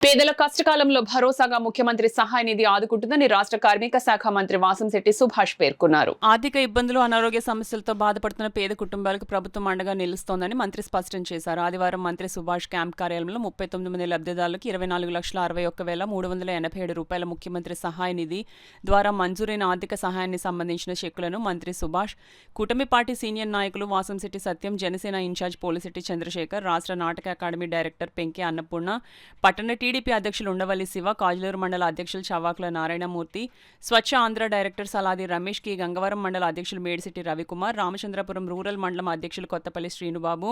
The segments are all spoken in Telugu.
పేదల కష్టకాలంలో భరోసాగా ముఖ్యమంత్రి సహాయ నిధి ఆదుకుంటుందని రాష్ట్ర కార్మిక శాఖ మంత్రి వాసంశెట్టి సుభాష్ పేర్కొన్నారు. ఆర్థిక ఇబ్బందులు, అనారోగ్య సమస్యలతో బాధపడుతున్న పేద కుటుంబాలకు ప్రభుత్వం అండగా నిలుస్తోందని మంత్రి స్పష్టం చేశారు. ఆదివారం మంత్రి సుభాష్ క్యాంప్ కార్యాలయంలో 39 మంది లబ్ధిదారులకు 24,61,387 రూపాయల ముఖ్యమంత్రి సహాయ నిధి ద్వారా మంజూరైన ఆర్థిక సహాయాన్ని సంబంధించిన చెక్కులను మంత్రి సుభాష్, కూటమి పార్టీ సీనియర్ నాయకులు వాసంశెట్టి సత్యం, జనసేన ఇన్ఛార్జ్ పోలిశెట్టి చంద్రశేఖర్, రాష్ట్ర నాటక అకాడమీ డైరెక్టర్ పెంకే అన్నపూర్ణ, పట్టణ టీడీపీ అధ్యక్షులు ఉండవల్లి శివ, కాజులూరు మండల అధ్యక్షులు చవాకుల నారాయణమూర్తి, స్వచ్ఛ ఆంధ్ర డైరెక్టర్ సలాది రమేష్ కి, గంగవరం మండల అధ్యక్షులు మేడిశెట్టి రవికుమార్, రామచంద్రపురం రూరల్ మండలం అధ్యక్షులు కొత్తపల్లి శ్రీనుబాబు,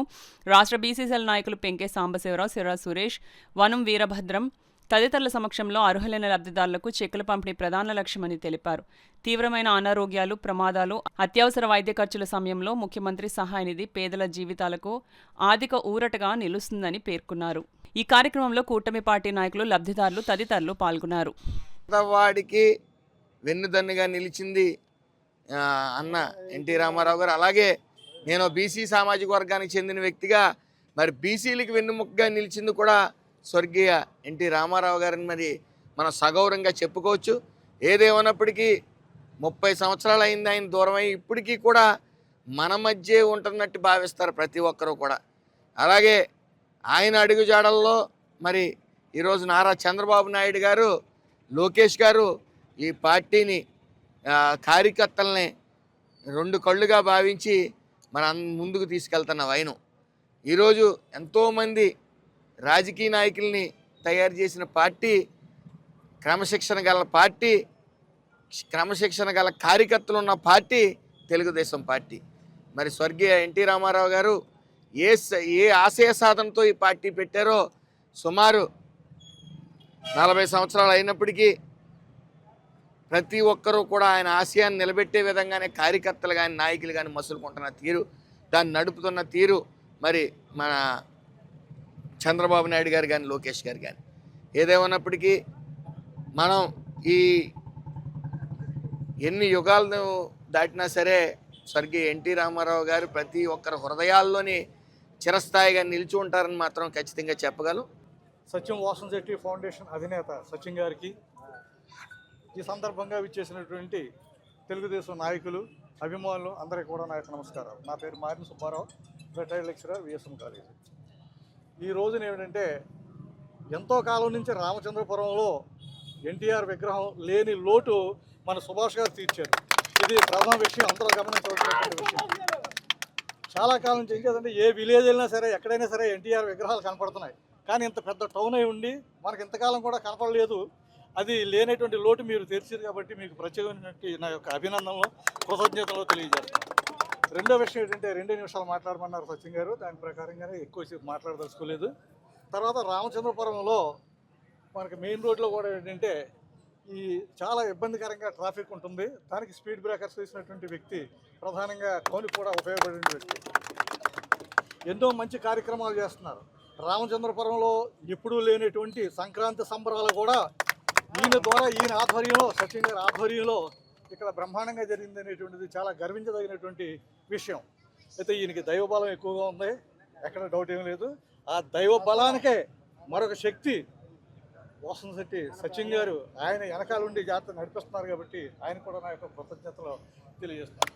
రాష్ట్ర బీసీసీఎల్ నాయకులు పెంకే సాంబశివరావు, సిరా సురేష్, వనం వీరభద్రం తదితరుల సమక్షంలో అర్హులైన లబ్ధిదారులకు చెక్కుల పంపిణీ ప్రధాన లక్ష్యమని తెలిపారు. తీవ్రమైన అనారోగ్యాలు, ప్రమాదాలు, అత్యవసర వైద్య ఖర్చుల సమయంలో ముఖ్యమంత్రి సహాయ నిధి పేదల జీవితాలకు ఆర్థిక ఊరటగా నిలుస్తుందని పేర్కొన్నారు. ఈ కార్యక్రమంలో కూటమి పార్టీ నాయకులు, లబ్ధిదారులు తదితరులు పాల్గొన్నారు. వాడికి వెన్నుదన్నుగా నిలిచింది అన్న ఎన్టీ రామారావు గారు. అలాగే నేను బీసీ సామాజిక వర్గానికి చెందిన వ్యక్తిగా మరి బీసీలకు వెన్నుముక్కగా నిలిచింది కూడా స్వర్గీయ ఎన్టీ రామారావు గారిని మరి మనం సగౌరవంగా చెప్పుకోవచ్చు. ఏదేమన్నప్పటికీ 30 సంవత్సరాలు అయింది ఆయన దూరమై, ఇప్పటికీ కూడా మన మధ్య ఉంటున్నట్టు భావిస్తారు ప్రతి ఒక్కరూ కూడా. అలాగే ఆయన అడుగుజాడల్లో మరి ఈరోజు నారా చంద్రబాబు నాయుడు గారు, లోకేష్ గారు ఈ పార్టీని కార్యకర్తల్ని 2 కళ్ళుగా భావించి మన ముందుకు తీసుకెళ్తున్న వైనం. ఈరోజు ఎంతోమంది రాజకీయ నాయకుల్ని తయారు చేసిన పార్టీ, క్రమశిక్షణ గల పార్టీ, క్రమశిక్షణ గల కార్యకర్తలు ఉన్న పార్టీ తెలుగుదేశం పార్టీ. మరి స్వర్గీయ ఎన్టీ రామారావు గారు ఏ ఆశయ సాధనతో ఈ పార్టీ పెట్టారో సుమారు 40 సంవత్సరాలు అయినప్పటికీ ప్రతి ఒక్కరూ కూడా ఆయన ఆశయాన్ని నిలబెట్టే విధంగానే కార్యకర్తలు కానీ నాయకులు కానీ మసులుకుంటున్న తీరు, దాన్ని నడుపుతున్న తీరు మరి మన చంద్రబాబు నాయుడు గారు కానీ లోకేష్ గారు కానీ. ఏదేమన్నప్పటికీ మనం ఈ ఎన్ని యుగాలను దాటినా సరే స్వర్గీయ ఎన్టీ రామారావు గారు ప్రతి ఒక్కరి హృదయాల్లోని చిరస్థాయిగా నిలిచి ఉంటారని మాత్రం ఖచ్చితంగా చెప్పగలం. సత్యం వాసంశెట్టి ఫౌండేషన్ అధినేత సచిన్ గారికి, ఈ సందర్భంగా విచ్చేసినటువంటి తెలుగుదేశం నాయకులు, అభిమానులు అందరికీ కూడా నా యొక్క నమస్కారాలు. నా పేరు మారిన Subbarao, retired lecturer, VSM college. ఈ రోజున ఏమిటంటే, ఎంతో కాలం నుంచి రామచంద్రపురంలో ఎన్టీఆర్ విగ్రహం లేని లోటు మన సుభాష్ గారు తీర్చారు. ఇది ప్రధాన విషయం, అందరూ గమనించవలసినటువంటి విషయం. చాలా కాలం నుంచి ఏం కదంటే, ఏ విలేజ్ వెళ్ళినా సరే, ఎక్కడైనా సరే ఎన్టీఆర్ విగ్రహాలు కనపడుతున్నాయి. కానీ ఇంత పెద్ద టౌన్ అయి ఉండి మనకు ఇంతకాలం కూడా కనపడలేదు. అది లేనటువంటి లోటు మీరు తెరిచారు కాబట్టి మీకు ప్రత్యేకమైనటువంటి నా యొక్క అభినందనలు, కృతజ్ఞతలు తెలియజేస్తాను. రెండో విషయం ఏంటంటే, 2 నిమిషాలు మాట్లాడమన్నారు సచిన్ గారు, దాని ప్రకారంగానే ఎక్కువసేపు మాట్లాడదలుచుకోలేదు. తర్వాత రామచంద్రపురంలో మనకి మెయిన్ రోడ్లో కూడా ఏంటంటే ఈ చాలా ఇబ్బందికరంగా ట్రాఫిక్ ఉంటుంది. దానికి స్పీడ్ బ్రేకర్స్ వేసినటువంటి వ్యక్తి, ప్రధానంగా కౌనికి కూడా ఉపయోగపడిన వ్యక్తి. ఎన్నో మంచి కార్యక్రమాలు చేస్తున్నారు. రామచంద్రపురంలో ఎప్పుడూ లేనటువంటి సంక్రాంతి సంబరాలు కూడా ఈయన ద్వారా, ఈయన ఆధ్వర్యంలో, సచిన్ గారి ఆధ్వర్యంలో ఇక్కడ బ్రహ్మాండంగా జరిగింది అనేటువంటిది చాలా గర్వించదగినటువంటి విషయం. అయితే ఈయనకి దైవబలం ఎక్కువగా ఉంది, ఎక్కడ డౌట్ ఏం లేదు. ఆ దైవ బలానికే మరొక శక్తి వాసంశెట్టి సచిన్ గారు, ఆయన వెనకాల ఉండి జాగ్రత్త నడిపిస్తున్నారు కాబట్టి ఆయన కూడా నా యొక్క కృతజ్ఞతలు తెలియజేస్తాను.